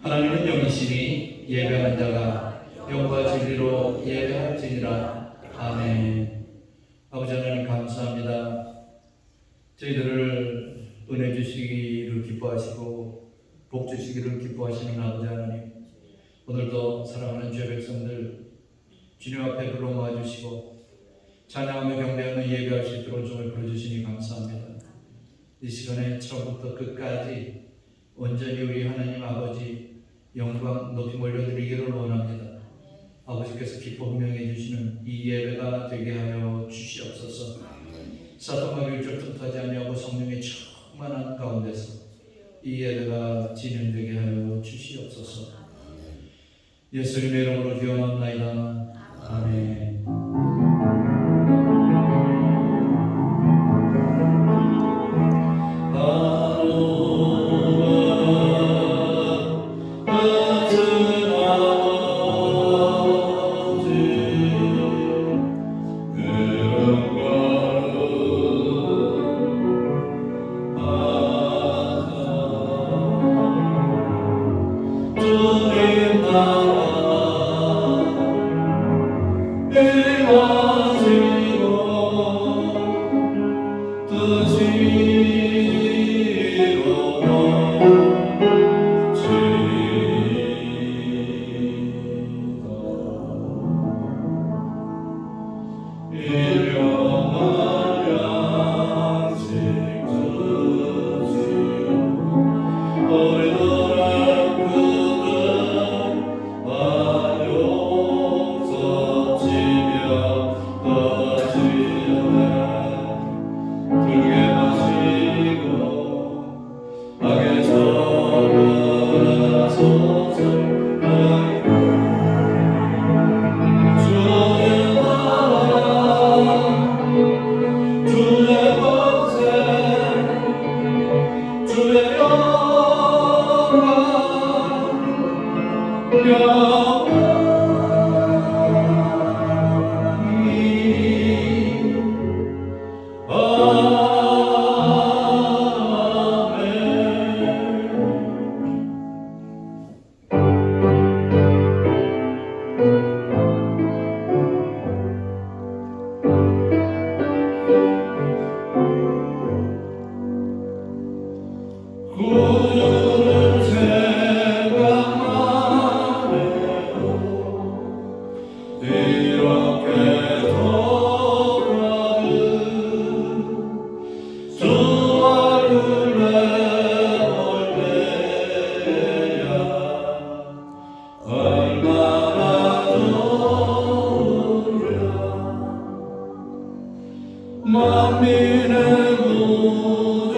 하나님은 영이시니 예배하는 자가 영과 진리로 예배할지니라. 아멘. 아버지 하나님 감사합니다. 저희들을 은혜 주시기를 기뻐하시고 복 주시기를 기뻐하시는 아버지 하나님, 오늘도 사랑하는 주의 백성들 주님 앞에 불러 모아주시고 찬양하며 경배하며 예배할 수 있도록 종을 부르주시니 감사합니다. 이 시간에 처음부터 끝까지 온전히 우리 하나님 아버지 영광 높이 올려드리기를 원합니다. 아버지께서 기뻐 분명해 주시는 이 예배가 되게 하여 주시옵소서. 사탄과 율절 틈타지 아니하고 성령의 충만한 가운데서 이 예배가 진행되게 하여 주시옵소서. 예수님의 이름으로 기원합나이다. 아멘. 만민의 구주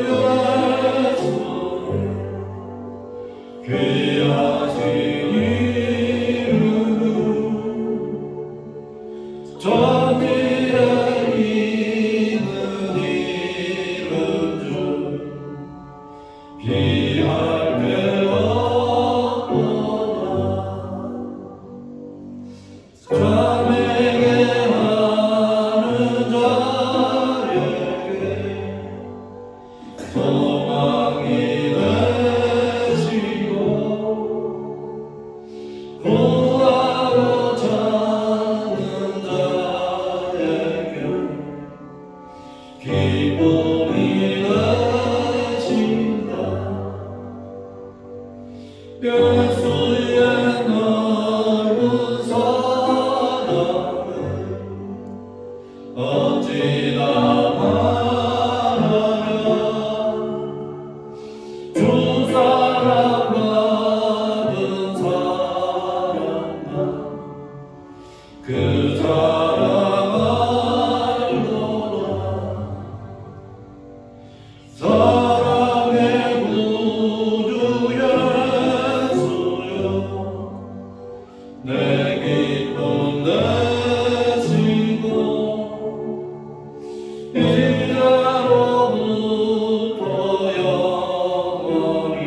예수 귀하신 이름 전지에 있는 이름 중 비할 데 없도다 자매게 하는 자에게 소망이 되시고 구하고 찾는 자에게 기쁨이 되신다. 예수의 넓은 사랑을 어찌나 말하랴. 주 사랑받은 사랑만 그 사랑 알도다. 사랑의 구주 예수여 내 기쁨 되시고 이제로부터 영원히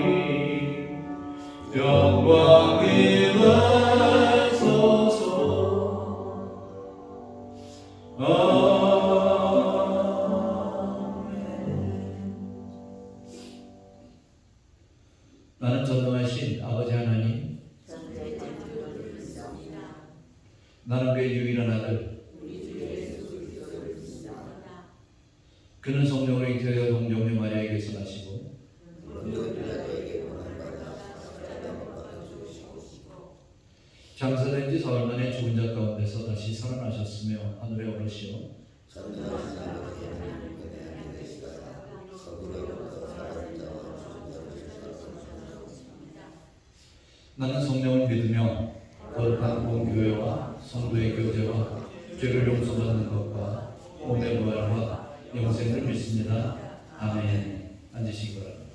영광이 되소서. 아멘. 나는 전능하신 아버지 하나님, 나는 그의 유일한 아들, 그는 성령으로 잉태되어 동정녀 마리아에게서 나시고 장사된 지 사흘 만에 죽은 자 가운데서 다시 살아나셨으며 하늘에 오르시어 나는 성령을 믿으며 거룩한 공교회와 성도의 교제와 죄를 용서받는 것과 몸의 부활과 영생을 믿습니다. 아멘. 앉으시기 바랍니다.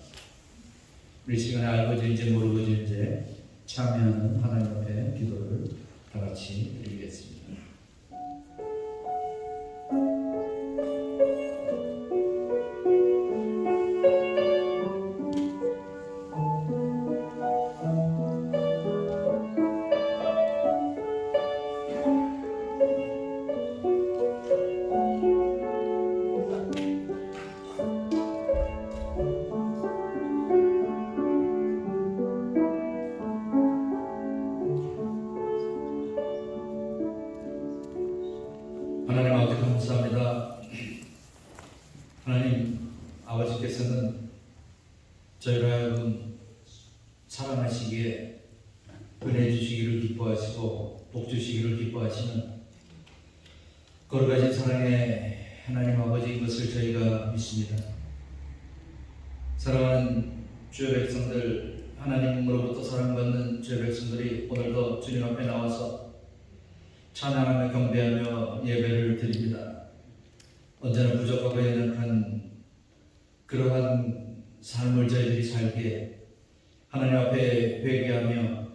우리 시간에 알고진지 모르고진지 참여하는 하나님 앞에 기도를 다 같이 드리겠습니다. 하나님 아버지 감사합니다. 하나님 아버지께서는 저희를 하여금 사랑하시기에 은혜 주시기를 기뻐하시고 복 주시기를 기뻐하시는 거룩하신 사랑의 하나님 아버지인 것을 저희가 믿습니다. 사랑하는 주의 백성들, 하나님으로부터 사랑받는 주의 백성들이 오늘도 주님 앞에 나와서 찬양하며 경배하며 예배를 드립니다. 언제나 부족하고 연약한 그러한 삶을 저희들이 살기에 하나님 앞에 회개하며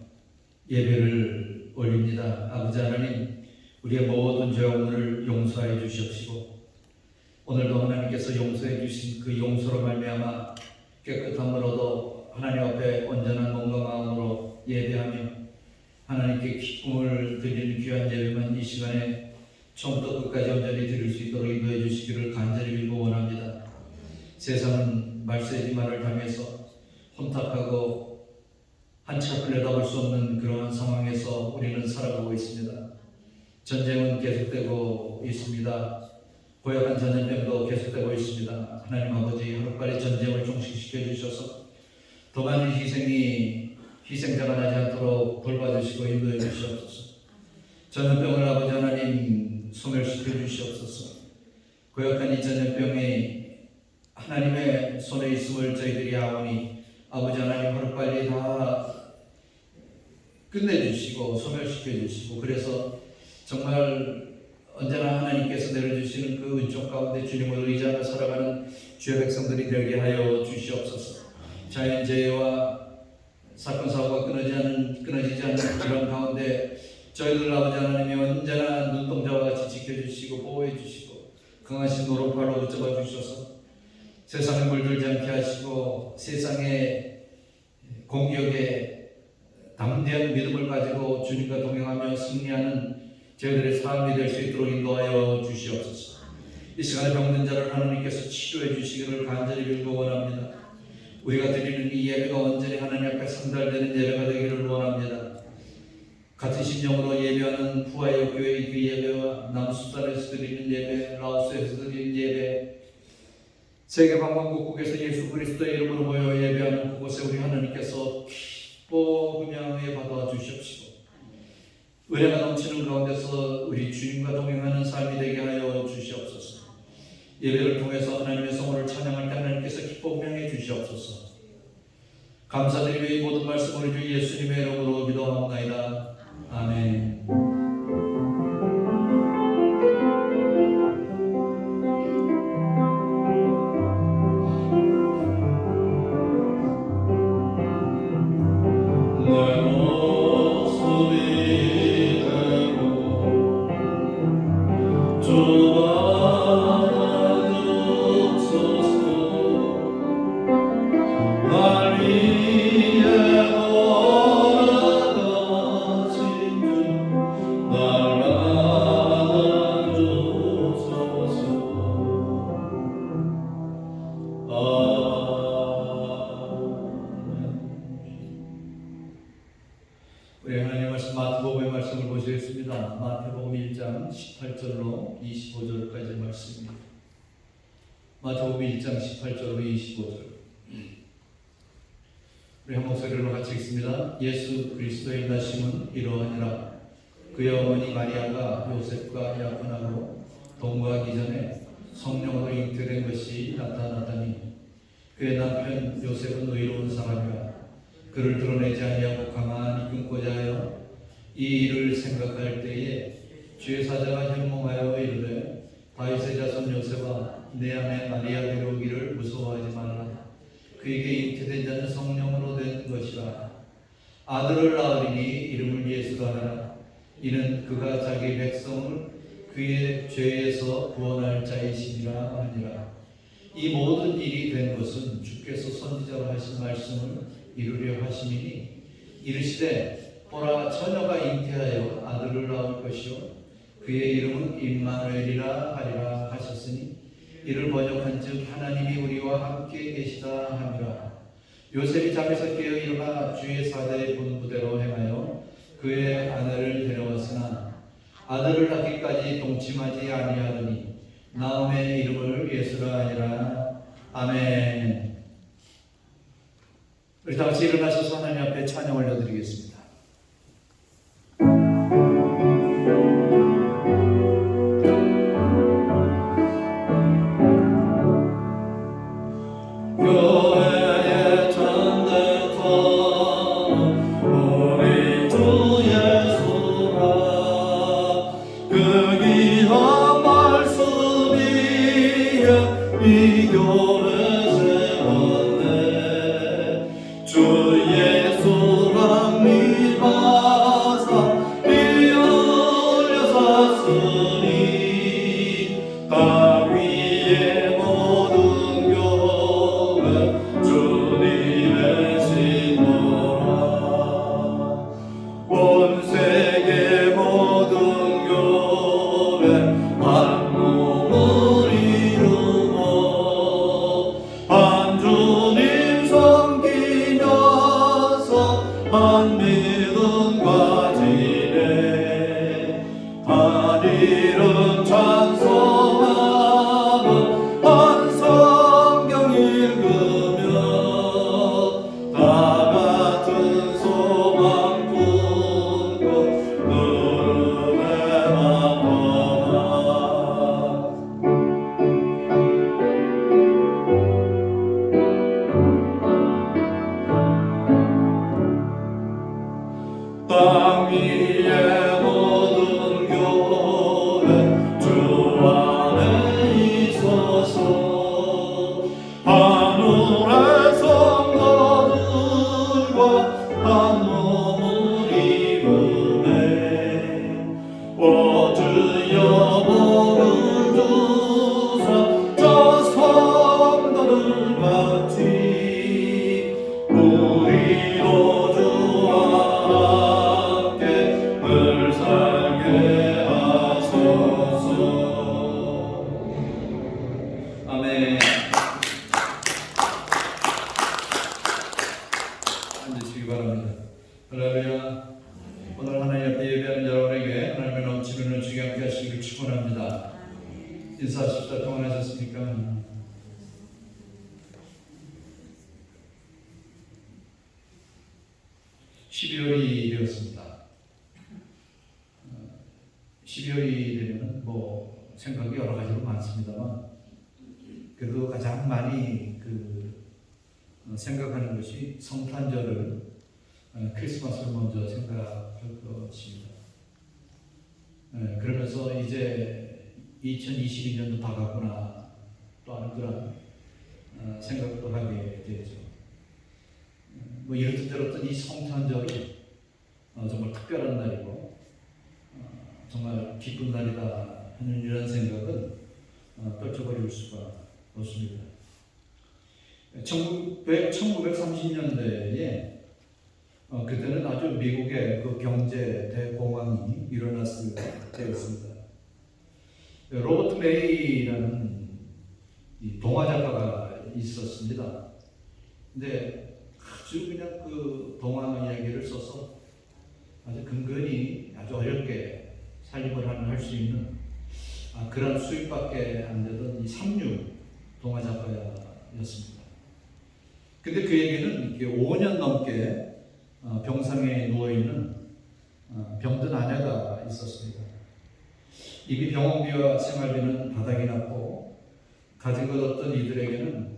예배를 올립니다. 아버지 하나님, 우리의 모든 죄악을 용서하여 주시옵시고 오늘도 하나님께서 용서해 주신 그 용서로 말미암아 깨끗함을 얻어 하나님 앞에 온전한 몸과 마음으로 예배하며 하나님께 기쁨을 드리는 귀한 예배만 이 시간에 처음부터 끝까지 온전히 드릴 수 있도록 인도해 주시기를 간절히 빌고 원합니다. 세상은 말세지만을 당해서 혼탁하고 한치 앞을 내다볼 수 없는 그러한 상황에서 우리는 살아가고 있습니다. 전쟁은 계속되고 있습니다. 고약한 전염병도 계속되고 있습니다. 하나님 아버지, 하루빨리 전쟁을 종식시켜 주셔서 더 많은 희생자가 나지 않도록 돌봐주시고 인도해 주시옵소서. 전염병을 아버지 하나님 소멸시켜 주시옵소서. 고약한 이 전염병이 하나님의 손에 있음을 저희들이 아오니 아버지 하나님 하루빨리 다 끝내주시고 소멸시켜 주시고, 그래서 정말 언제나 하나님께서 내려주시는 그 은총 가운데 주님을 의지하며 살아가는 주의 백성들이 되게 하여 주시옵소서. 자연재해와 사건 사고가 끊어지지 않는 그런 가운데 저희들 아버지 하나님이 언제나 눈동자와 같이 지켜주시고 보호해 주시고 강하신 노릇발로 붙잡아 주셔서 세상에 물들지 않게 하시고 세상의 공격에 담대한 믿음을 가지고 주님과 동행하며 승리하는 저희들의 삶이 될 수 있도록 인도하여 주시옵소서. 이 시간에 병든 자를 하나님께서 치료해 주시기를 간절히 빌고 원합니다. 우리가 드리는 이 예배가 온전히 하나님 앞에 상달되는 예배가 되기를 원합니다. 같은 심령으로 예배하는 후아의 교회의 그 예배와 남수단에서 드리는 예배, 라오스에서 드리는 예배, 세계 방방곡곡에서 예수 그리스도의 이름으로 모여 예배하는 그곳에 우리 하나님께서 기뻐하며 받아 주시옵시고 은혜가 넘치는 가운데서 우리 주님과 동행하는 삶이 되게 하여 주시옵소서. 예배를 통해서 하나님의 성호를 찬양할 때 하나님께서 기뻐하며 주시옵소서. 감사드리며 이 모든 말씀을 주 예수님의 이름으로 기도하옵나이다. 아멘. 우리 하나님의 말씀 마태복음의 말씀을 보시겠습니다. 마태복음 1장 18절로 25절까지 말씀입니다. 마태복음 1장 18절로 25절. 우리 한 목소리로 같이 읽습니다. 예수 그리스도의 나심은 이러하니라. 그의 어머니 마리아가 요셉과 약혼하고 동거하기 전에 성령으로 잉태된 것이 나타나더니 그의 남편 요셉은 의로운 사람이라 그를 드러내지 아니하고 가만히 끊고자 하여 이 일을 생각할 때에 주의 사자가 현몽하여 이르되 다윗의 자손 요셉아 내 안에 마리아 데려오기를 무서워하지 말라. 그에게 잉태된 자는 성령으로 된 것이라. 아들을 낳으리니 이름을 예수라 하라. 이는 그가 자기 백성을 그의 죄에서 구원할 자이시니라 하니라. 이 모든 일이 된 것은 주께서 선지자로 하신 말씀을 이루려 하심이니 이르시되 보라 처녀가 잉태하여 아들을 낳을 것이요 그의 이름은 임마누엘이라 하리라 하셨으니 이를 번역한즉 하나님이 우리와 함께 계시다 함이라. 요셉이 잠에서 깨어 일어나 주의 사대의 분부대로 행하여 그의 아내를 데려왔으나 아들을 낳기까지 동침하지 아니하더니 나음의 이름을 예수라 하니라. 아멘. 우리 다 같이 일어나셔서 하나님 앞에 찬양 올려드리겠습니다. 다 같은 소망 품고 함께 하시길 축원합니다. 인사하십시다. 평안하셨습니까? 12월이 되었습니다. 12월이 되면 뭐 생각이 여러 가지로 많습니다만 그래도 가장 많이 생각하는 것이 성탄절을 크리스마스를 먼저 생각할 것입니다. 그러면서 이제 2022년도 다 갔구나 또 하는 그런 생각도 하게 되죠. 뭐 이렇듯 저렇듯 이 성탄절은 정말 특별한 날이고 정말 기쁜 날이다 하는 이런 생각은 떨쳐버릴 수가 없습니다. 1930년대에 그때는 아주 미국의 그 경제 대공황이 일어났을 때였습니다. 로버트 메이라는 이 동화 작가가 있었습니다. 근데 아주 그냥 그 동화 이야기를 써서 아주 근근히 아주 어렵게 살림을 할 수 있는 그런 수입밖에 안 되던 이 삼류 동화 작가였습니다. 근데 그에게는 이렇게 5년 넘게 병상에 누워있는 병든 아내가 있었습니다. 이미 병원비와 생활비는 바닥이 났고 가진 것 없던 이들에게는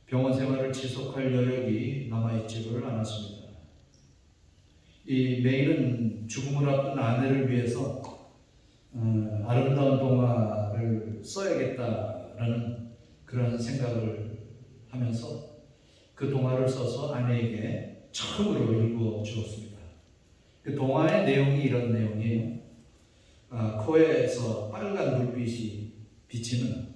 병원 생활을 지속할 여력이 남아있지를 않았습니다. 이 메이는 죽음을 앞둔 아내를 위해서 아름다운 동화를 써야겠다라는 그런 생각을 하면서 그 동화를 써서 아내에게 처음으로 읽어 주었습니다. 그 동화의 내용이 이런 내용이에요. 코에서 빨간 불빛이 비치는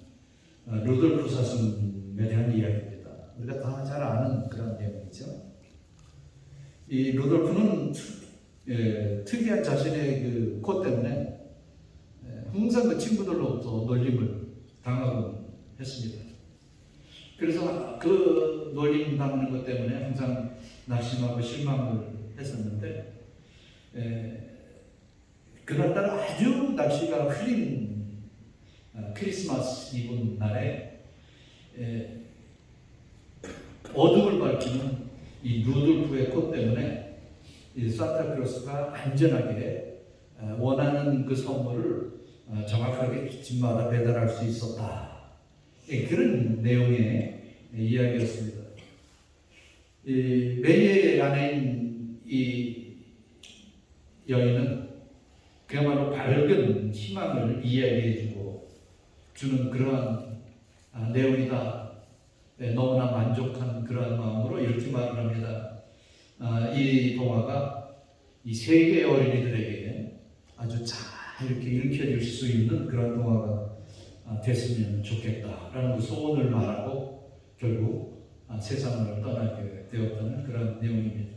루돌프 사슴에 대한 이야기입니다. 우리가 다 잘 아는 그런 내용이죠. 이 루돌프는 특이한 자신의 그 코 때문에 항상 그 친구들로부터 놀림을 당하곤 했습니다. 그래서 그 놀림 당하는 것 때문에 항상 낙심하고 실망을 했었는데 그날따라 아주 날씨가 흐린 크리스마스 이브 날에 어둠을 밝히는 이 루돌프의 코 때문에 이 산타클로스가 안전하게 원하는 그 선물을 정확하게 집마다 배달할 수 있었다. 그런 내용의 이야기였습니다. 메이의 아내인 이 여인은 그야말로 밝은 희망을 이야기해주고 주는 그러한 내용이다. 너무나 만족한 그러한 마음으로 이렇게 말을 합니다. 이 동화가 이 세계의 어린이들에게 아주 잘 이렇게 읽혀질 수 있는 그런 동화가 됐으면 좋겠다라는 그 소원을 말하고 결국 세상을 떠나게 되었다는 그런 내용입니다.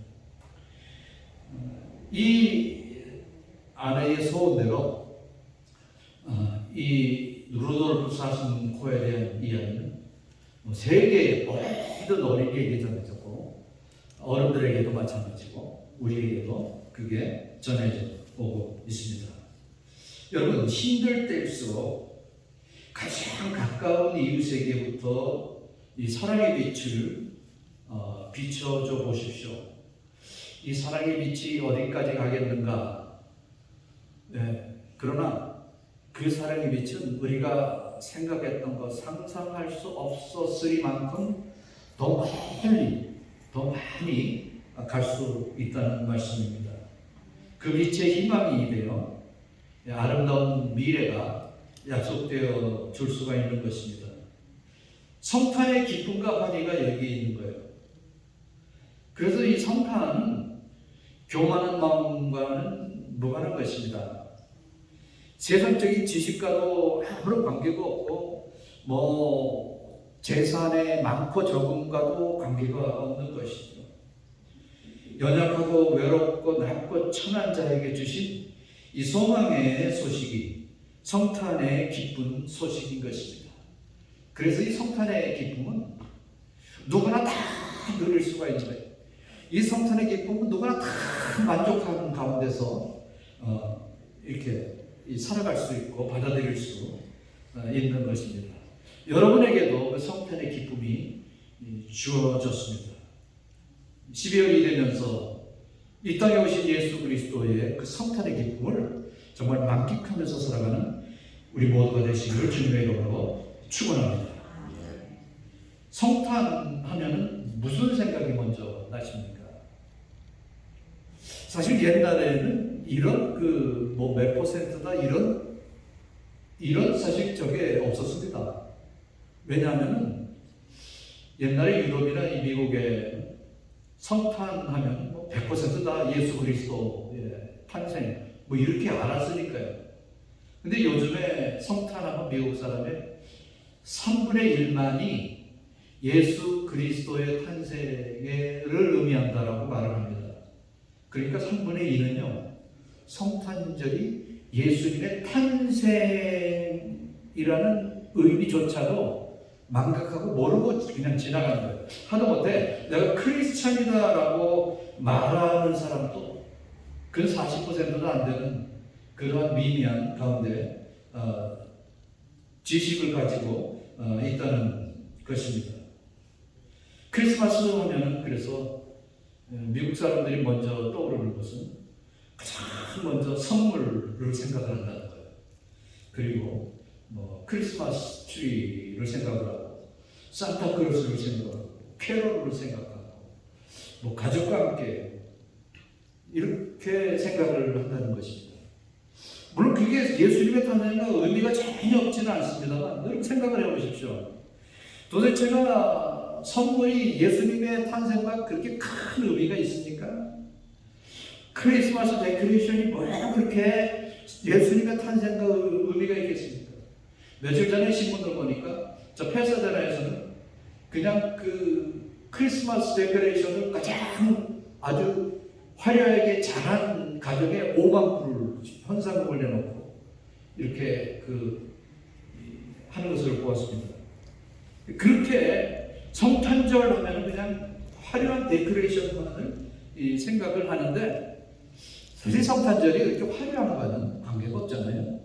이 아내의 소원대로 이 루돌프 사슴 코에 대한 이야기는 세계의 모든 어린이에게 전해졌고 어른들에게도 마찬가지고 우리에게도 그게 전해져 오고 있습니다. 여러분, 힘들 때일수록 가장 가까운 이웃에게부터 이 사랑의 빛을 비춰줘 보십시오. 이 사랑의 빛이 어디까지 가겠는가? 그러나 그 사랑의 빛은 우리가 생각했던 것, 상상할 수 없었으리만큼 더 멀리, 더 많이 갈 수 있다는 말씀입니다. 그 빛의 희망이 되어 아름다운 미래가 약속되어 줄 수가 있는 것입니다. 성탄의 기쁨과 환희가 여기에 있는 거예요. 그래서 이 성탄은 교만한 마음과는 무관한 것입니다. 세상적인 지식과도 아무런 관계가 없고 재산의 많고 적음과도 관계가 없는 것이죠. 연약하고 외롭고 낮고 천한 자에게 주신 이 소망의 소식이 성탄의 기쁜 소식인 것입니다. 그래서 이 성탄의 기쁨은 누구나 다 누릴 수가 있는 거예요. 이 성탄의 기쁨은 누구나 다 만족하는 가운데서 이렇게 살아갈 수 있고 받아들일 수 있는 것입니다. 여러분에게도 그 성탄의 기쁨이 주어졌습니다. 12월이 되면서 이 땅에 오신 예수 그리스도의 그 성탄의 기쁨을 정말 만끽하면서 살아가는 우리 모두가 되시기를 주님의 이름으로 축원합니다. 성탄하면은 무슨 생각이 먼저 나십니까? 사실 옛날에는 이런 몇 퍼센트다 이런 사실 저게 없었습니다. 왜냐하면은 옛날에 유럽이나 이 미국에 성탄하면 100%다 예수 그리스도의 탄생 이렇게 알았으니까요. 근데 요즘에 성탄하면 미국 사람의 3분의 1만이 예수 그리스도의 탄생을 의미한다라고 말을 합니다. 그러니까 3분의 2는요, 성탄절이 예수님의 탄생이라는 의미조차도 망각하고 모르고 그냥 지나가는 거예요. 하다못해 내가 크리스찬이다라고 말하는 사람도 그 40%도 안 되는 그러한 미미한 가운데 지식을 가지고 있다는 것입니다. 크리스마스 하면은 그래서 미국 사람들이 먼저 떠오르는 것은 가장 먼저 선물을 생각을 한다는 거예요. 그리고 크리스마스 트리를 생각을 하고 산타크로스를 생각하고 캐롤을 생각하고 가족과 함께 이렇게 생각을 한다는 것입니다. 물론 그게 예수님의 탄생과 의미가 전혀 없지는 않습니다만 여러분 생각을 해보십시오. 도대체가 선물이 예수님의 탄생과 그렇게 큰 의미가 있습니까? 크리스마스 데코레이션이 뭐라고 그렇게 예수님의 탄생과 의미가 있겠습니까? 며칠 전에 신문을 보니까 저 페사데나에서는 그냥 그 크리스마스 데코레이션을 가장 아주 화려하게 잘한 가정에 5만 불을 현상금을 내놓고 이렇게 하는 것을 보았습니다. 그렇게 성탄절 하면 그냥 화려한 데코레이션만을 생각을 하는데 사실 성탄절이 그렇게 화려한 거는 관계가 없잖아요.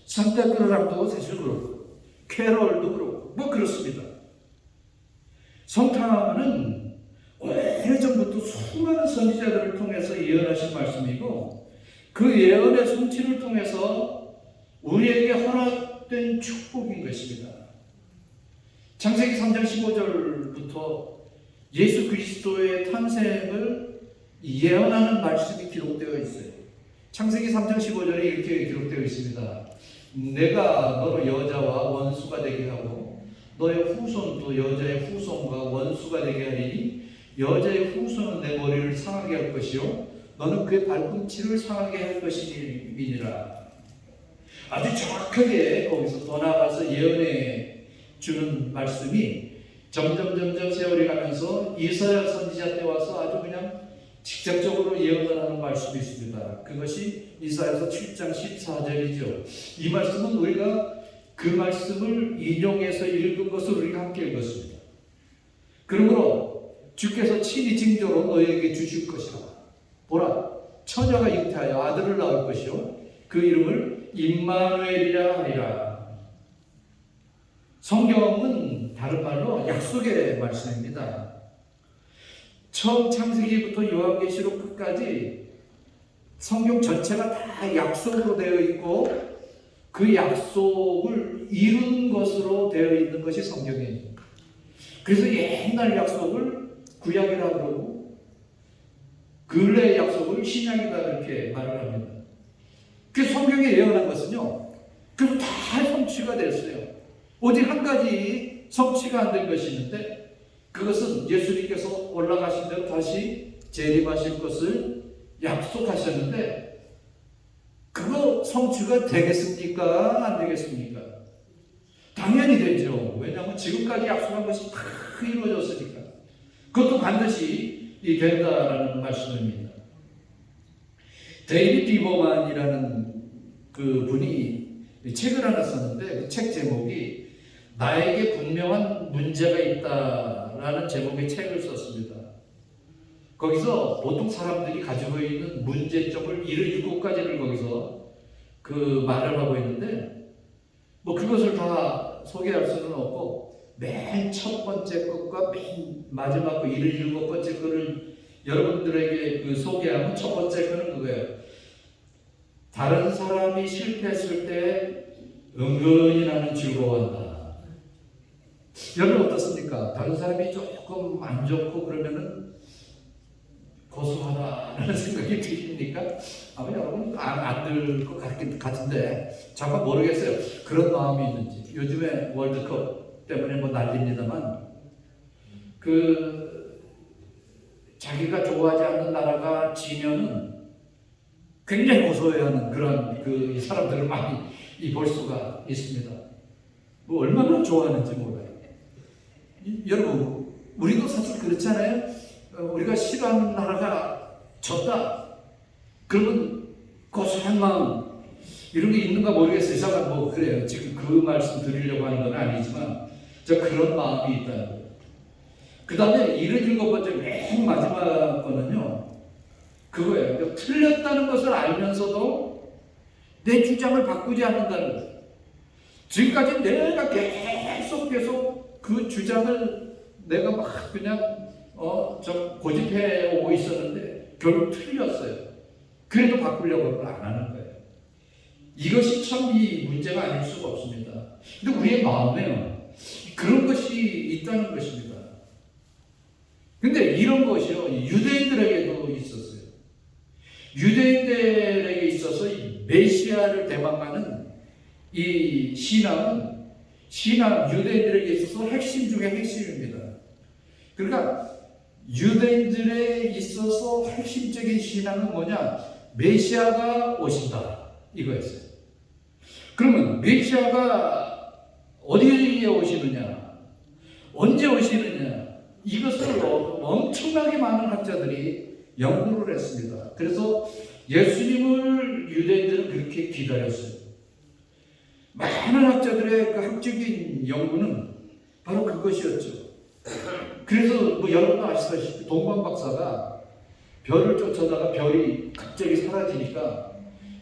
산타크로스도 사실 그렇고 캐롤도 그렇고 그렇습니다. 성탄은 오래전부터 수많은 선지자들을 통해서 예언하신 말씀이고 그 예언의 성취를 통해서 우리에게 허락된 축복인 것입니다. 창세기 3장 15절부터 예수 그리스도의 탄생을 예언하는 말씀이 기록되어 있어요. 창세기 3장 15절에 이렇게 기록되어 있습니다. 내가 너로 여자와 원수가 되게 하고 너의 후손도 여자의 후손과 원수가 되게 하리니 여자의 후손은 내 머리를 상하게 할 것이요 너는 그의 발꿈치를 상하게 할 것이니라. 아주 정확하게 거기서 더 나아가서 예언해 주는 말씀이 점점 세월이 가면서 이사야 선지자 때 와서 아주 그냥 직접적으로 예언을 하는 말씀이 있습니다. 그것이 이사야서 7장 14절이죠. 이 말씀은 우리가 그 말씀을 인용해서 읽은 것을 우리가 함께 읽었습니다. 그러므로 주께서 친히 징조로 너희에게 주실 것이라. 보라, 처녀가 잉태하여 아들을 낳을 것이요 그 이름을 임마누엘이라 하리라. 성경은 다른 말로 약속의 말씀입니다. 처음 창세기부터 요한계시록 끝까지 성경 전체가 다 약속으로 되어 있고 그 약속을 이룬 것으로 되어 있는 것이 성경이에요. 그래서 옛날 약속을 구약이라 그러고 근래의 약속을 신약이다 이렇게 말을 합니다. 그 성경에 예언한 것은요, 그래서 다 성취가 됐어요. 오직 한 가지 성취가 안 된 것이 있는데 그것은 예수님께서 올라가신 대로 다시 재림하실 것을 약속하셨는데 그거 성취가 되겠습니까? 안 되겠습니까? 당연히 되죠. 왜냐하면 지금까지 약속한 것이 다 이루어졌으니까. 그것도 반드시 된다라는 말씀입니다. 데이비드 비버만이라는 그 분이 책을 하나 썼는데 그 책 제목이 나에게 분명한 문제가 있다라는 제목의 책을 썼습니다. 거기서 보통 사람들이 가지고 있는 문제점을 77가지를 거기서 그 말을 하고 있는데 뭐 그것을 다 소개할 수는 없고 맨 첫 번째 것과 맨 마지막 거 77번째 거를 여러분들에게 그 소개하면 첫 번째 거는 그거예요. 다른 사람이 실패했을 때 은근히 나는 즐거워한다. 여러분 어떻습니까? 다른 사람이 조금 안 좋고 그러면은 고소하다라는 생각이 드십니까? 아마 여러분 안 들 것 같은데 잠깐 모르겠어요. 그런 마음이 있는지. 요즘에 월드컵 때문에 뭐 난립니다만 그 자기가 좋아하지 않는 나라가 지면은 굉장히 고소해하는 그런 그 사람들을 많이 볼 수가 있습니다. 뭐 얼마나 좋아하는지 몰라요. 여러분 우리도 사실 그렇잖아요. 우리가 싫어하는 나라가 졌다. 그러면 고소한 마음 이런 게 있는가 모르겠어요. 제가 뭐 그래요. 지금 그 말씀 드리려고 하는 건 아니지만 저 그런 마음이 있다는 거예요. 그 다음에 77번째 맨 마지막 거는요. 그거예요. 틀렸다는 것을 알면서도 내 주장을 바꾸지 않는다는 거예요. 지금까지 내가 계속 그 주장을 내가 막 그냥 좀 고집해 오고 있었는데 결국 틀렸어요. 그래도 바꾸려고 안 하는 거예요. 이것이 참 이 문제가 아닐 수가 없습니다. 근데 우리의 마음에요. 그런 것이 있다는 것입니다. 근데 이런 것이요. 유대인들에게도 있었어요. 유대인들에게 있어서 이 메시아를 대망하는 이 신앙은 유대인들에게 있어서 핵심 중에 핵심입니다. 그러니까 유대인들에 있어서 핵심적인 신앙은 뭐냐? 메시아가 오신다. 이거였어요. 그러면 메시아가 어디에 오시느냐? 언제 오시느냐? 이것을 엄청나게 많은 학자들이 연구를 했습니다. 그래서 예수님을 유대인들은 그렇게 기다렸어요. 많은 학자들의 그 학적인 연구는 바로 그것이었죠. 그래서 뭐 여러분도 아시다시피 동방 박사가 별을 쫓아다가 별이 갑자기 사라지니까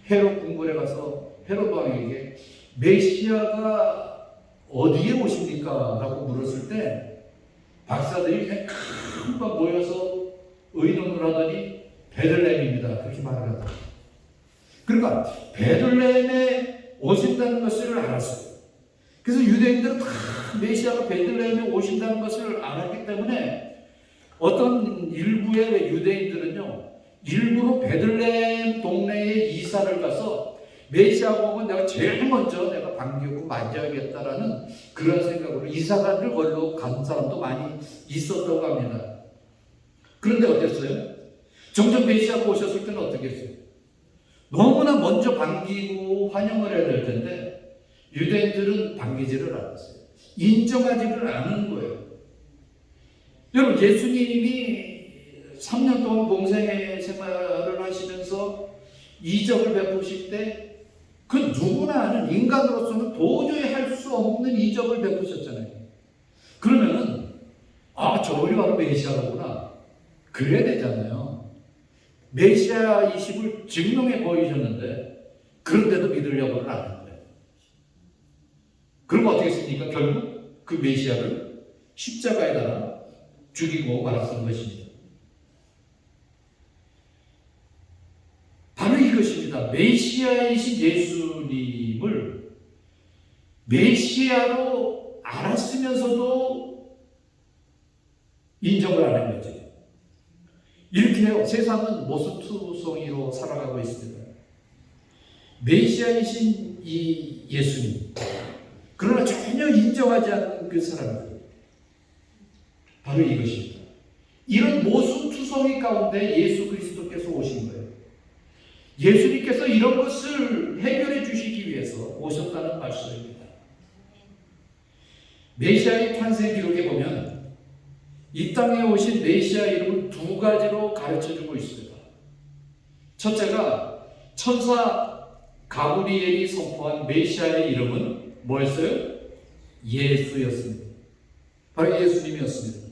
헤롯 궁궐에 가서 헤롯 왕에게 메시아가 어디에 오십니까? 라고 물었을 때 박사들이 그냥 금방 모여서 의논을 하더니 베들레헴입니다. 그렇게 말을 하더라고요. 그러니까 베들레헴에 오신다는 것을 알았어요. 그래서 유대인들은 다 메시아가 베들레헴에 오신다는 것을 알았기 때문에 어떤 일부의 유대인들은요, 일부러 베들레헴 동네에 이사를 가서 메시아가 오면 내가 제일 먼저 내가 반기고 맞이하겠다라는 그런 생각으로 이사가를 걸로 간 사람도 많이 있었다고 합니다. 그런데 어땠어요? 정작 메시아가 오셨을 때는 어떻게 했어요? 너무나 먼저 반기고 환영을 해야 될 텐데 유대인들은 반기지를 않았어요. 인정하지를 않은 거예요. 여러분 예수님이 3년 동안 공생의 생활을 하시면서 이적을 베푸실 때 그 누구나 아는 인간으로서는 도저히 할 수 없는 이적을 베푸셨잖아요. 그러면은 저분이 바로 메시아로구나 그래야 되잖아요. 메시아이심을 증명해 보이셨는데 그런데도 믿으려고는 안 하는 거예요. 그럼 어떻게 했습니까? 결국 그 메시아를 십자가에 달아 죽이고 말았던 것입니다. 바로 이것입니다. 메시아이신 예수님을 메시아로 알았으면서도 인정을 안 한 거죠. 이렇게 해요. 세상은 모순투성이로 살아가고 있습니다. 메시아이신 이 예수님, 그러나 전혀 인정하지 않는 그 사람들, 바로 이것입니다. 이런 모순투성이 가운데 예수 그리스도께서 오신 거예요. 예수님께서 이런 것을 해결해 주시기 위해서 오셨다는 말씀입니다. 메시아의 탄생 기록에 보면 이 땅에 오신 메시아 이름을 두 가지로 가르쳐주고 있습니다. 첫째가 천사 가브리엘이 선포한 메시아의 이름은 뭐였어요? 예수였습니다. 바로 예수님이었습니다.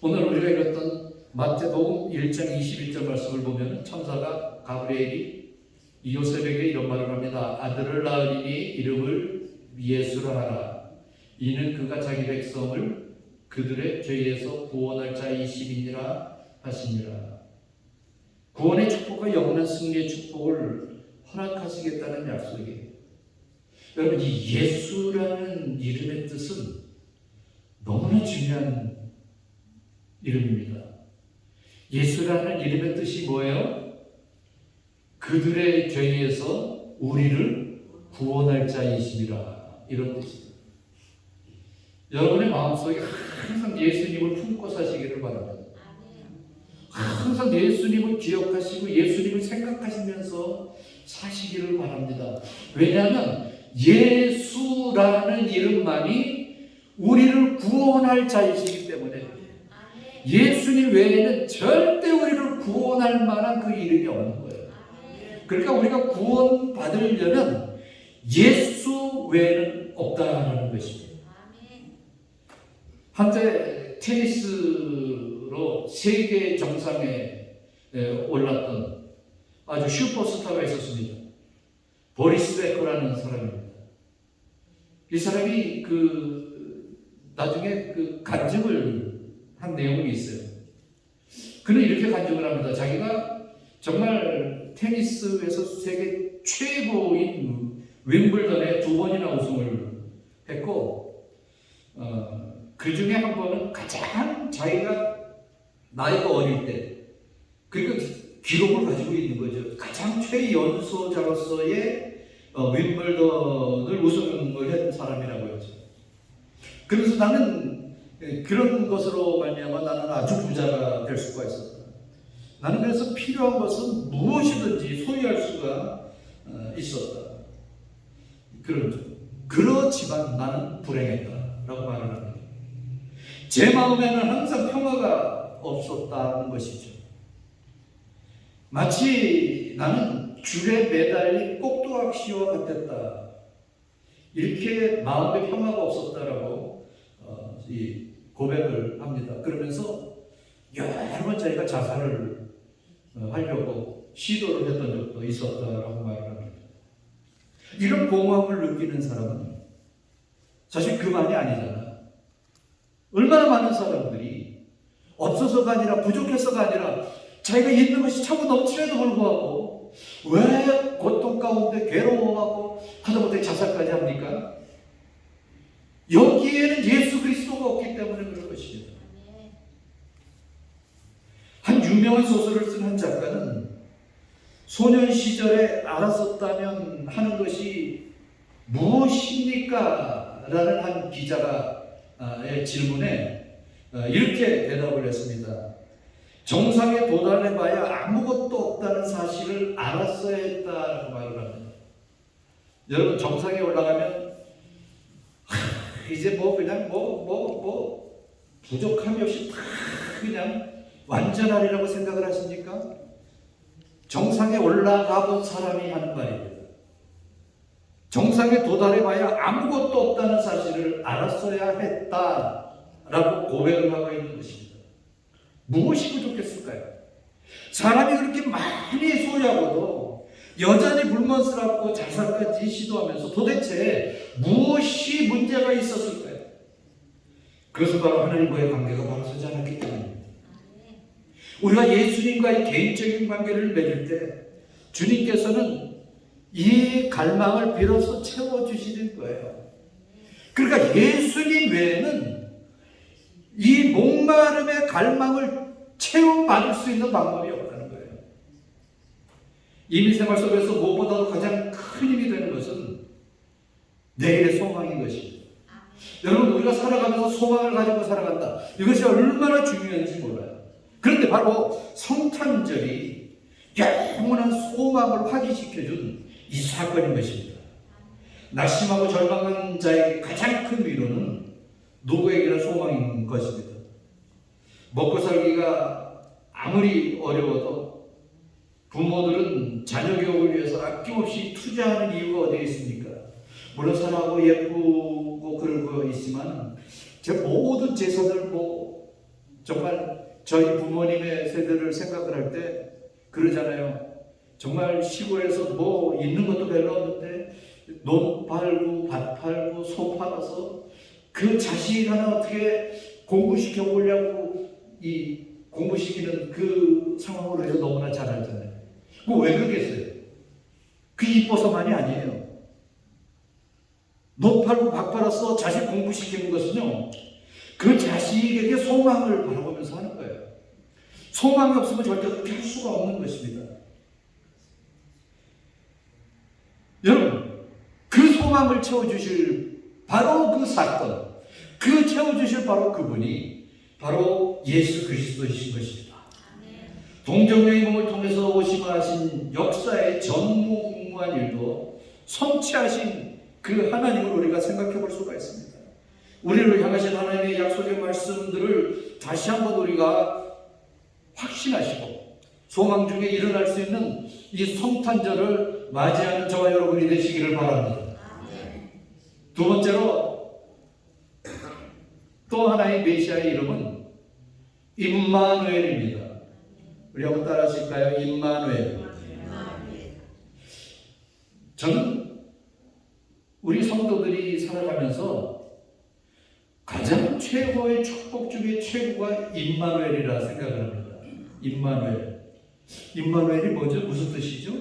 오늘 우리가 읽었던 마태복음 1장 21절 말씀을 보면 천사가 가브리엘이 요셉에게 이런 말을 합니다. 아들을 낳으리니 이름을 예수라 하라. 이는 그가 자기 백성을 그들의 죄에서 구원할 자이심이니라 하시니라. 구원의 축복과 영원한 승리의 축복을 허락하시겠다는 약속이에요. 여러분, 이 예수라는 이름의 뜻은 너무나 중요한 이름입니다. 예수라는 이름의 뜻이 뭐예요? 그들의 죄에서 우리를 구원할 자이심이라, 이런 뜻입니다. 여러분의 마음속에 항상 예수님을 품고 사시기를 바랍니다. 항상 예수님을 기억하시고 예수님을 생각하시면서 사시기를 바랍니다. 왜냐하면 예수라는 이름만이 우리를 구원할 자이시기 때문에, 예수님 외에는 절대 우리를 구원할 만한 그 이름이 없는 거예요. 그러니까 우리가 구원받으려면 예수 외에는 없다라는 것입니다. 한때 테니스로 세계 정상에 올랐던 아주 슈퍼스타가 있었습니다. 보리스 베커라는 사람입니다. 이 사람이 나중에 간증을 한 내용이 있어요. 그는 이렇게 간증을 합니다. 자기가 정말 테니스에서 세계 최고인 윈블던에 2번이나 우승을 했고, 그 중에 한 번은 가장 자기가 나이가 어릴 때, 그러니까 기록을 가지고 있는 거죠. 가장 최연소자로서의 윈블던을 우승을 한 사람이라고 했죠. 그래서 나는 그런 것으로 말미암아 나는 아주 부자가 될 수가 있었다. 나는 그래서 필요한 것은 무엇이든지 소유할 수가 있었다. 그렇지만 나는 불행했다라고 말을 합니다. 제 마음에는 항상 평화가 없었다는 것이죠. 마치 나는 줄에 매달린 꼭두각시와 같았다. 이렇게 마음에 평화가 없었다라고 이 고백을 합니다. 그러면서 여러 번 자기가 자살을 하려고 시도를 했던 적도 있었다라고 말을 합니다. 이런 공허함을 느끼는 사람은 사실 그만이 아니잖아. 얼마나 많은 사람들이 없어서가 아니라 부족해서가 아니라 자기가 있는 것이 차고 넘치에도 불구하고 왜 고통 가운데 괴로워하고 하다못해 자살까지 합니까? 여기에는 예수 그리스도가 없기 때문에 그런 것입니다. 한 유명한 소설을 쓴 한 작가는 소년 시절에 알았었다면 하는 것이 무엇입니까? 라는 한 기자의 질문에 이렇게 대답을 했습니다. 정상에 도달해봐야 아무것도 없다는 사실을 알았어야 했다라고 말을 합니다. 여러분, 정상에 올라가면 이제 그냥 부족함이 없이 다 그냥 완전하리라고 생각을 하십니까? 정상에 올라가 본 사람이 하는 말입니다. 정상에 도달해봐야 아무것도 없다는 사실을 알았어야 했다라고 고백을 하고 있는 것입니다. 무엇이 부족했을까요? 사람이 그렇게 많이 소유하고도 여전히 불만스럽고 자살까지 시도하면서 도대체 무엇이 문제가 있었을까요? 그것은 바로 하나님과의 관계가 바로 서지 않았기 때문입니다. 우리가 예수님과의 개인적인 관계를 맺을 때 주님께서는 이 갈망을 비로소 채워주시는 거예요. 그러니까 예수님 외에는 이 목마름의 갈망을 채워받을 수 있는 방법이 없다는 거예요. 이민 생활 속에서 무엇보다도 가장 큰 힘이 되는 것은 내일의 소망인 것입니다. 여러분, 우리가 살아가면서 소망을 가지고 살아간다. 이것이 얼마나 중요한지 몰라요. 그런데 바로 성탄절이 영원한 소망을 확인시켜준 이 사건인 것입니다. 낙심하고 절망한 자에게 가장 큰 위로는 누구에게나 소망인 것입니다. 먹고 살기가 아무리 어려워도 부모들은 자녀 교육을 위해서 아낌없이 투자하는 이유가 어디에 있습니까? 물론 사랑하고 예쁘고 그런 거 있지만 제 모든 재산을 정말 저희 부모님의 세대를 생각을 할 때 그러잖아요. 정말 시골에서 뭐 있는 것도 별로 없는데 논 팔고 밭 팔고 소 팔아서 그 자식 하나 어떻게 공부시켜 보려고 이 공부시키는 그 상황으로 해서 너무나 잘 알잖아요. 그거 왜 그러겠어요? 그 이뻐서만이 아니에요. 논 팔고 밭 팔아서 자식 공부시키는 것은요, 그 자식에게 소망을 바라보면서 하는 거예요. 소망이 없으면 절대 그렇게 할 수가 없는 것입니다. 여러분, 그 소망을 채워주실 바로 그 사건, 그 채워주실 바로 그분이 바로 예수 그리스도이신 것입니다. 동정녀의 몸을 통해서 오심하신 역사의 전무후무한 일도 성취하신 그 하나님을 우리가 생각해 볼 수가 있습니다. 우리를 향하신 하나님의 약속의 말씀들을 다시 한번 우리가 확신하시고 소망 중에 일어날 수 있는 이 성탄절을 맞이하는 저와 여러분이 되시기를 바랍니다. 두 번째로 또 하나의 메시아의 이름은 임마누엘입니다. 우리 한번 따라 하실까요? 임마누엘. 저는 우리 성도들이 살아가면서 가장 최고의 축복 중에 최고가 임마누엘이라 생각을 합니다. 임마누엘. 임마누엘이 뭐죠? 무슨 뜻이죠?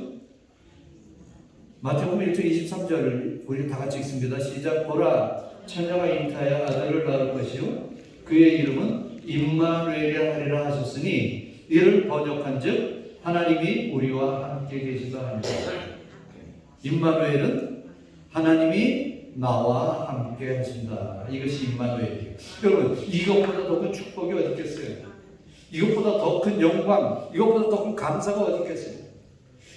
마태복음 1장 23절을 우리 다 같이 읽습니다. 시작. 보라, 처녀가 잉타하여 아들을 낳을 것이요 그의 이름은 임마누엘이라 하리라 하셨으니 이를 번역한즉 하나님이 우리와 함께 계시다 합니다. 임마누엘은 하나님이 나와 함께 하신다. 이것이 임마누엘이에요. 여러분, 이것보다 더 큰 축복이 어디 있겠어요? 이것보다 더 큰 영광, 이것보다 더 큰 감사가 어디 있겠어요?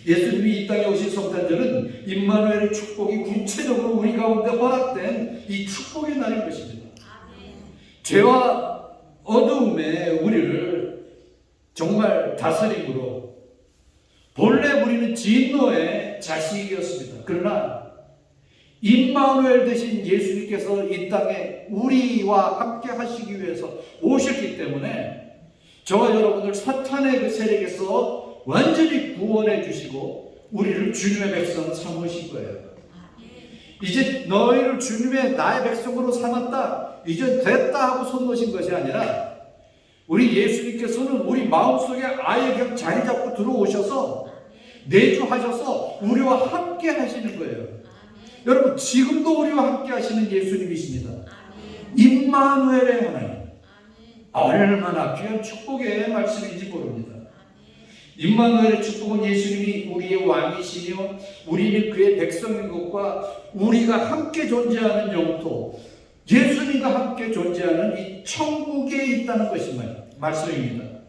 예수님이 이 땅에 오신 성탄절은 임마누엘의 축복이 구체적으로 우리 가운데 허락된 이 축복의 날인 것입니다. 죄와 어두움에 우리를 정말 다스림으로 본래 우리는 진노의 자식이었습니다. 그러나 임마누엘 되신 예수님께서 이 땅에 우리와 함께 하시기 위해서 오셨기 때문에 저와 여러분을 사탄의 그 세력에서 완전히 구원해 주시고 우리를 주님의 백성 삼으신 거예요. 이제 너희를 주님의 나의 백성으로 삼았다, 이제 됐다 하고 손 놓으신 것이 아니라 우리 예수님께서는 우리 마음속에 아예 그냥 자리 잡고 들어오셔서 내주하셔서 우리와 함께 하시는 거예요. 여러분, 지금도 우리와 함께 하시는 예수님이십니다. 임마누엘의 하나님. 얼마나 귀한 축복의 말씀인지 모릅니다. 임마누엘의 축복은 예수님이 우리의 왕이시며 우리는 그의 백성인 것과 우리가 함께 존재하는 영토, 예수님과 함께 존재하는 이 천국에 있다는 것이 말씀입니다.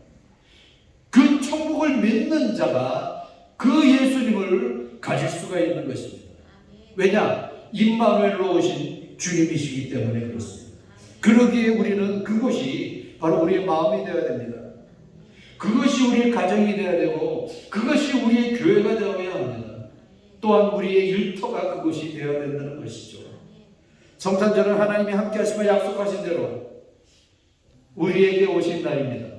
그 천국을 믿는 자가 그 예수님을 가질 수가 있는 것입니다. 왜냐? 임마누엘로 오신 주님이시기 때문에 그렇습니다. 그러기에 우리는 그곳이 바로 우리의 마음이 되어야 됩니다. 그것이 우리의 가정이 되어야 되고 그것이 우리의 교회가 되어야 합니다. 또한 우리의 일터가 그것이 되어야 된다는 것이죠. 성탄절은 하나님이 함께 하시며 약속하신 대로 우리에게 오신 날입니다.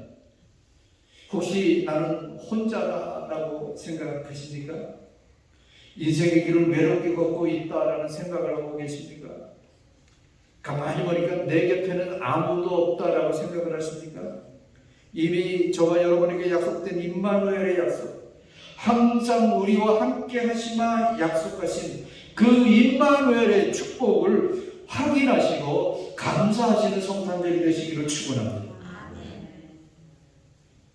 혹시 나는 혼자라고 생각하십니까? 인생의 길을 외롭게 걷고 있다라는 생각을 하고 계십니까? 가만히 보니까 내 곁에는 아무도 없다라고 생각을 하십니까? 이미 저와 여러분에게 약속된 임마누엘의 약속, 항상 우리와 함께 하시마 약속하신 그 임마누엘의 축복을 확인하시고 감사하시는 성탄절이 되시기를 축원합니다.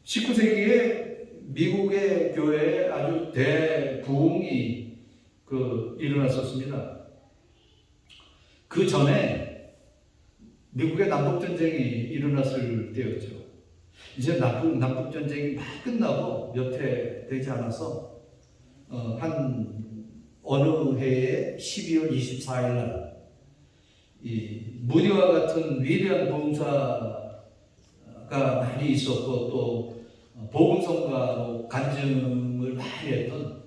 19세기에 미국의 교회에 아주 대부흥이 일어났었습니다. 그 전에 미국의 남북전쟁이 일어났을 때였죠. 이제 남북전쟁이 막 끝나고 몇 해 되지 않아서 어느 해에 12월 24일 날 이 무디와 같은 위대한 봉사가 많이 있었고 또 복음성가로 간증을 많이 했던,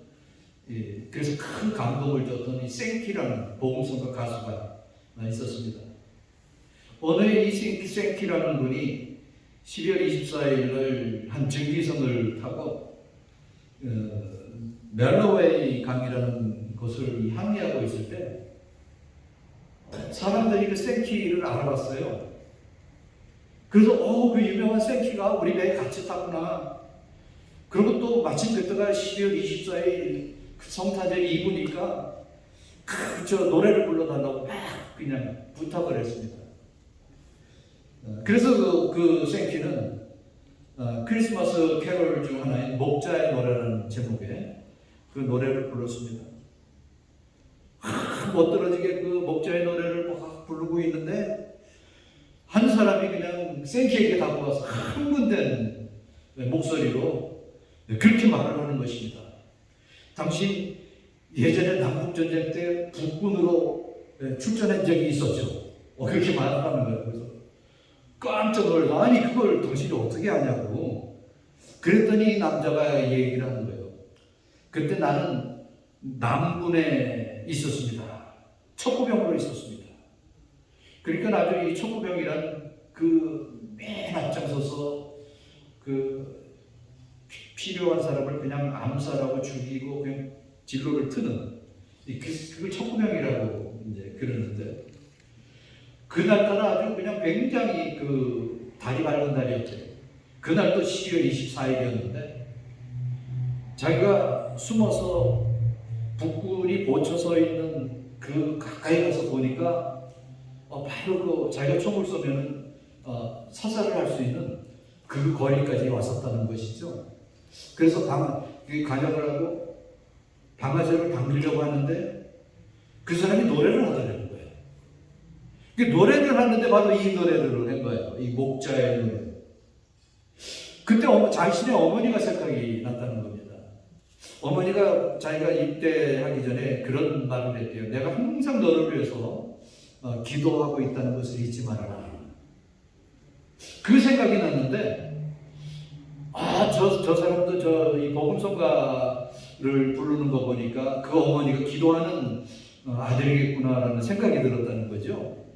그래서 큰 감동을 줬던 이 생키라는 복음성가 가수가 있었습니다. 어느 해 이 생키라는 분이 12월 24일 날 한 증기선을 타고 멜로웨이 강이라는 곳을 항해하고 있을 때 사람들이 그 생키를 알아봤어요. 그래서 그 유명한 생키가 우리 배에 같이 탔구나. 그리고 또 마침 그때가 12월 24일 그 성탄절이 이브니까 저 노래를 불러달라고 막 그냥 부탁을 했습니다. 그래서 그 생키는 크리스마스 캐롤 중 하나인 목자의 노래라는 제목의 그 노래를 불렀습니다. 멋들어지게 그 목자의 노래를 막 부르고 있는데 한 사람이 그냥 생키에게 다가와서 흥분된 목소리로 그렇게 말을 하는 것입니다. 당신 예전에 남북전쟁 때 북군으로 출전한 적이 있었죠. 그렇게 말하는 거예요. 그래서 깜짝 놀라서 아니 그걸 당신이 어떻게 아냐고. 그랬더니 이 남자가 얘기를 하는 거예요. 그때 나는 남군에 있었습니다. 척구병으로 있었습니다. 그러니까 나중에 이 척구병이란 그 맨 앞장서서 그 필요한 사람을 그냥 암살하고 죽이고 그냥 진로를 트는 그걸 척구병이라고 이제 그러는데 그날따라 아주 그냥 굉장히 그 달이 밝은 날이었죠. 그날도 12월 24일이었는데 자기가 숨어서 북군이 보쳐서 있는 그 가까이 가서 보니까 바로 그 자기가 총을 쏘면 사살을 할 수 있는 그 거리까지 왔었다는 것이죠. 그래서 간역을 하고 방아쇠를 당기려고 하는데 그 사람이 노래를 하더라는 거예요. 노래를 하는데 바로 이 노래를 한 거예요. 이 목자의 노래. 그때 자신의 어머니가 생각이 났다는 겁니다. 어머니가 자기가 입대하기 전에 그런 말을 했대요. 내가 항상 너를 위해서 기도하고 있다는 것을 잊지 말아라. 그 생각이 났는데 저 사람도 이 복음성가를 부르는 거 보니까 그 어머니가 기도하는 아들이겠구나라는 생각이 들었다는 거죠.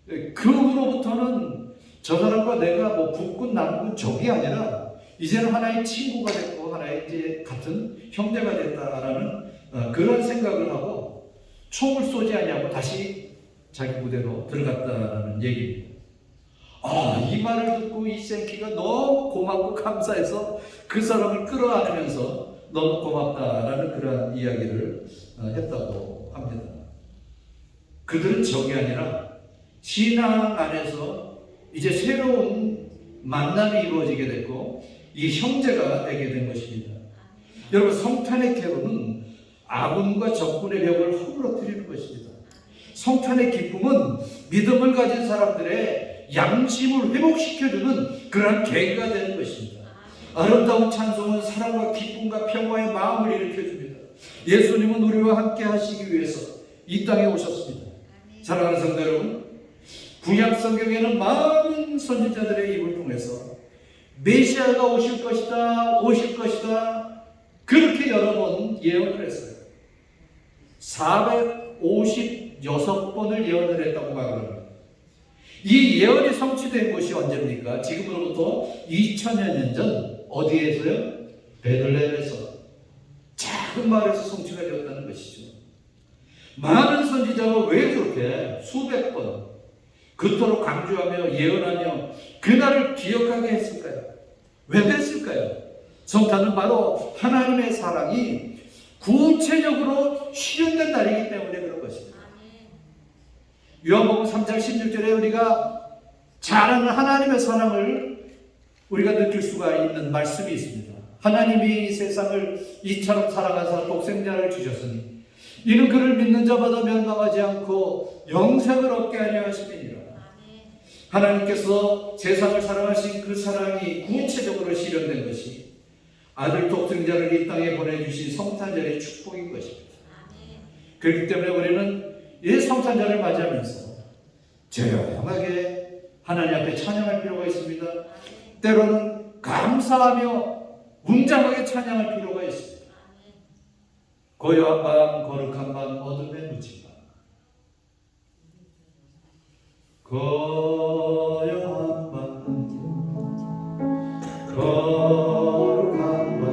그 후로부터는 저 사람과 내가 뭐 북군 남군 적이 아니라 이제는 하나의 친구가 됐고 하나의 이제 같은 형제가 됐다라는 그런 생각을 하고 총을 쏘지 않냐고 다시 자기 부대로 들어갔다라는 얘기입니다. 이 말을 듣고 이 생키가 너무 고맙고 감사해서 그 사람을 끌어안으면서 너무 고맙다라는 그런 이야기를 했다고 합니다. 그들은 적이 아니라 신앙 안에서 이제 새로운 만남이 이루어지게 됐고 이 형제가 되게 된 것입니다. 여러분 성탄의 캐롤은 아군과 적군의 벽을 허물어뜨리는 것입니다. 성탄의 기쁨은 믿음을 가진 사람들의 양심을 회복시켜주는 그러한 계기가 되는 것입니다. 아름다운 찬송은 사랑과 기쁨과 평화의 마음을 일으켜줍니다. 예수님은 우리와 함께 하시기 위해서 이 땅에 오셨습니다. 사랑하는 성도 여러분, 구약 성경에는 많은 선지자들의 입을 통해서 메시아가 오실 것이다, 오실 것이다 그렇게 여러 번 예언을 했어요. 456번을 예언을 했다고 말합니다. 이 예언이 성취된 곳이 언제입니까? 지금으로부터 2000여 년 전 어디에서요? 베들레헴에서 작은 마을에서 성취가 되었다는 것이죠. 많은 선지자가 왜 그렇게 수백 번 그토록 강조하며 예언하며 그날을 기억하게 했을까요? 왜 했을까요? 성탄은 바로 하나님의 사랑이 구체적으로 실현된 날이기 때문에 그런 것입니다. 요한복음 3장 16절에 우리가 잘 아는 하나님의 사랑을 우리가 느낄 수가 있는 말씀이 있습니다. 하나님이 세상을 이처럼 사랑하사 독생자를 주셨으니 이는 그를 믿는 자마다 멸망하지 않고 영생을 얻게 하려 하심이니라. 하나님께서 세상을 사랑하신 그 사랑이 구체적으로 실현된 것이 아들 독생자를 이 땅에 보내주신 성탄절의 축복인 것입니다. 그렇기 때문에 우리는 이 성탄절을 맞이하면서 조용하게 하나님 앞에 찬양할 필요가 있습니다. 때로는 감사하며 웅장하게 찬양할 필요가 있습니다. 고요한 밤, 거룩한 밤, 어둠에 묻힌 밤. 고요한 밤, 거룩한 밤,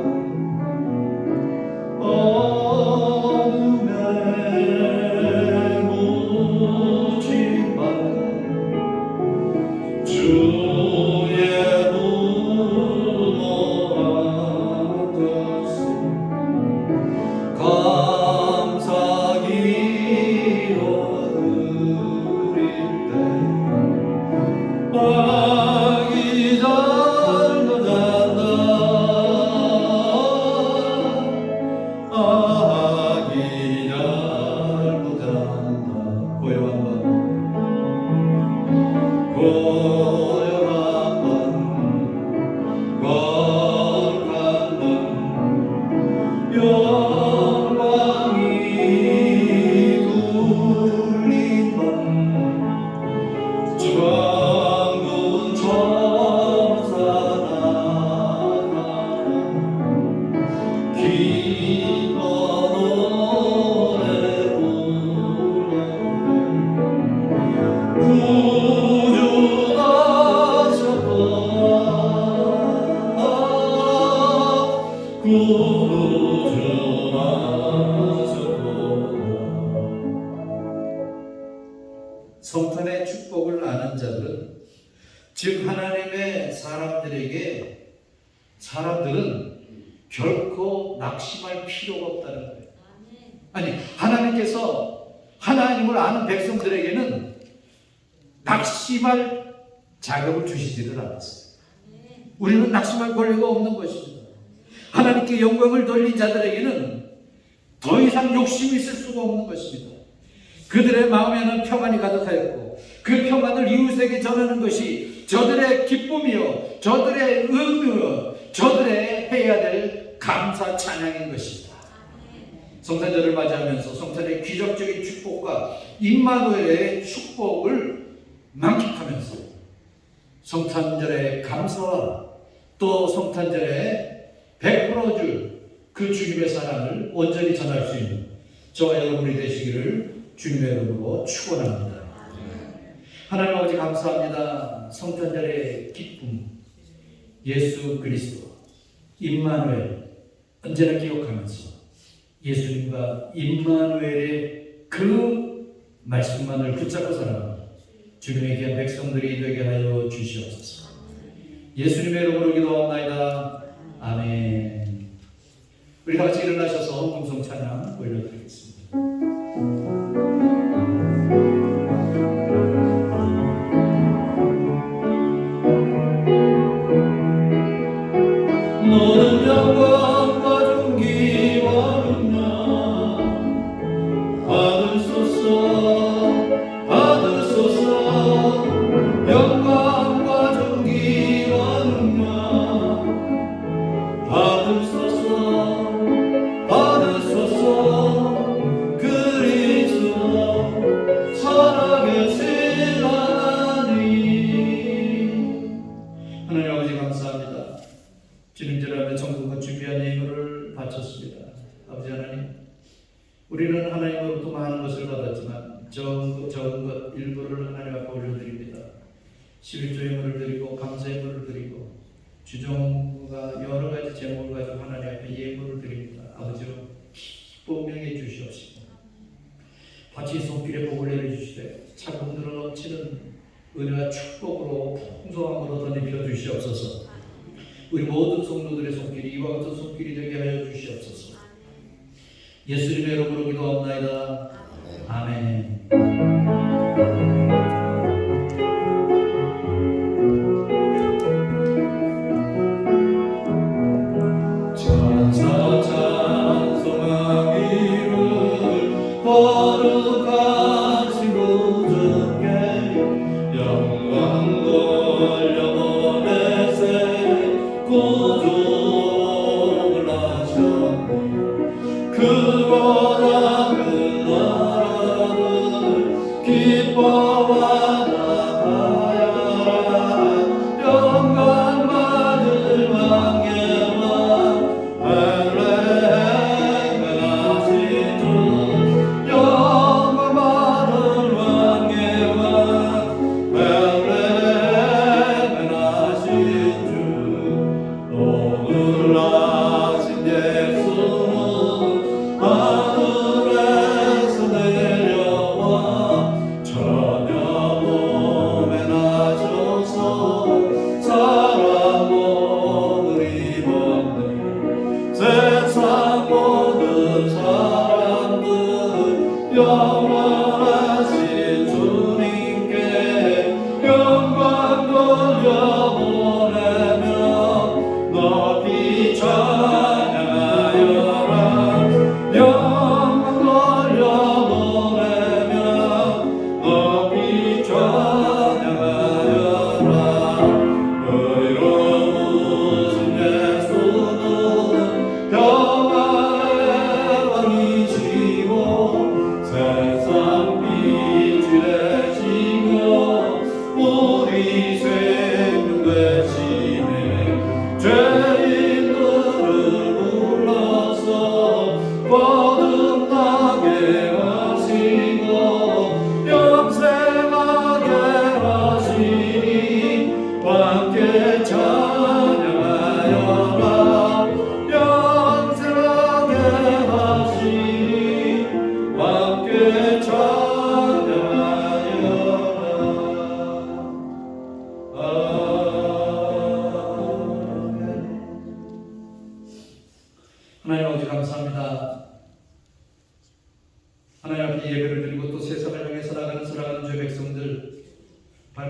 성탄의 축복을 아는 자들은, 즉 하나님의 사람들은 결코 낙심할 필요가 없다는 거예요. 아니, 하나님께서 하나님을 아는 백성들에게는 낙심할 자격을 주시지를 않았어요. 우리는 낙심할 권리가 없는 것입니다. 하나님께 영광을 돌린 자들에게는 더 이상 욕심이 있을 수가 없는 것입니다. 그들의 마음에는 평안이 가득하였고 그 평안을 이웃에게 전하는 것이 저들의 기쁨이요, 저들의 의무요, 저들의 해야 될 감사 찬양인 것입니다. 성탄절을 맞이하면서 성탄의 기적적인 축복과 임마누엘의 축복을 만끽하면서 성탄절의 감사와 또 성탄절에 베풀어 줄 그 주님의 사랑을 온전히 전할 수 있는 저와 여러분이 되시기를 주님의 이름으로 축원합니다. 하나님 아버지 감사합니다. 성탄절의 기쁨, 예수 그리스도, 임마누엘 언제나 기억하면서 예수님과 임마누엘의 그 말씀만을 붙잡고 살아가는 주님의 귀한 백성들이 되게 하여 주시옵소서. 예수님의 이름으로 기도하옵나이다. 아멘. 우리 다 같이 일어나셔서 음성 찬양 올려드리겠습니다. 모든 영광과 존귀와荣耀 받으소서 영광과 존귀와荣耀 받으소서 그리스도 살아계신 하나님. 하나님 아버지 감사합니다. 주님들하며 정부가 준비한 예물을 바쳤습니다. 아버지 하나님, 우리는 하나님으로부터 많은 것을 받았지만 적은 것 일부를 하나님 앞에 올려드립니다. 11조 예물을 드리고 감사 예물을 드리고 주정부가 여러 가지 제목을 가지고 하나님 앞에 예물을 드립니다. 아버지로 기뻐명해 주시옵시고 같이 손길에 복을 내려주시되 차고 흔들어 넘치는 은혜와 축복으로 풍성함으로 덧입혀 주시옵소서. 우리 모든 성도들의 손길이 이와 같은 손길이 되게 하여 주시옵소서. 예수님의 이름으로 기도하옵나이다. 아멘. 천사 찬송하기를 거룩하신 구주께 영광 돌려보내세 구주를 하셨네. 그보다 그 나라를 기뻐하라 하여라. 영광 받을 왕의 왕 베들레헴에 나신 주 영광 받을 왕의 왕 베들레헴에 나신 주 오늘 나신 예수는 하늘에서 내려와 천여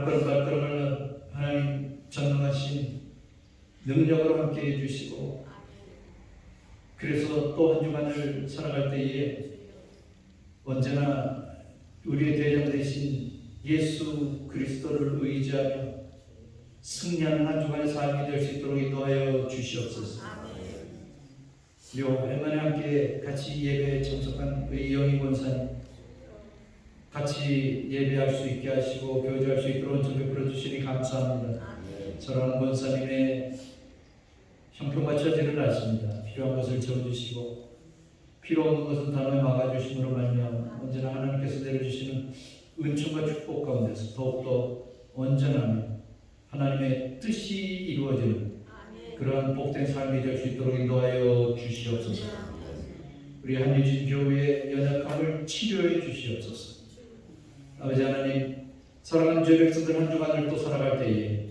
한 걸음 발걸음을 하나님 전능하신 능력으로 함께 해주시고, 그래서 또 한 주간을 살아갈 때에 언제나 우리의 대장 되신 예수 그리스도를 의지하며 승리하는 한 주간의 삶이 될 수 있도록 인도하여 주시옵소서. 우리 오랜만에 함께 같이 예배에 참석한 우리 이영희 권사님, 같이 예배할 수 있게 하시고 교제할 수 있도록 좀 베풀어 주시니 감사합니다. 사랑하는 권사님의 형편과 처지를 아십니다. 필요한 것을 채워주시고 필요 없는 것은 단호히 막아주심으로 말미암아 언제나 하나님께서 내려주시는 은총과 축복 가운데서 더욱더 온전하며 하나님의 뜻이 이루어지는 그러한 복된 삶이 될 수 있도록 인도하여 주시옵소서. 우리 한유진 교회의 연약함을 치료해 주시옵소서. 아버지 하나님, 사랑하는 죄 백성들 한 주간을 또 살아갈 때에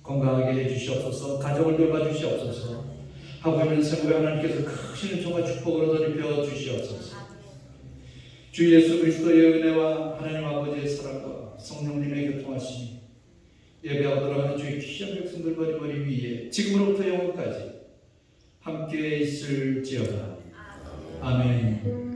건강하게 해주시옵소서. 가족을 돌봐주시옵소서. 하고 있는 생활에 하나님께서 크신 은총과 축복을 얻어입혀 주시옵소서. 주 예수 그리스도의 은혜와 하나님 아버지의 사랑과 성령님의 교통하심이 예배하도록 하는 주의 귀한 백성들 머리 위에 지금으로부터 영원까지 함께 있을지어다. 아멘.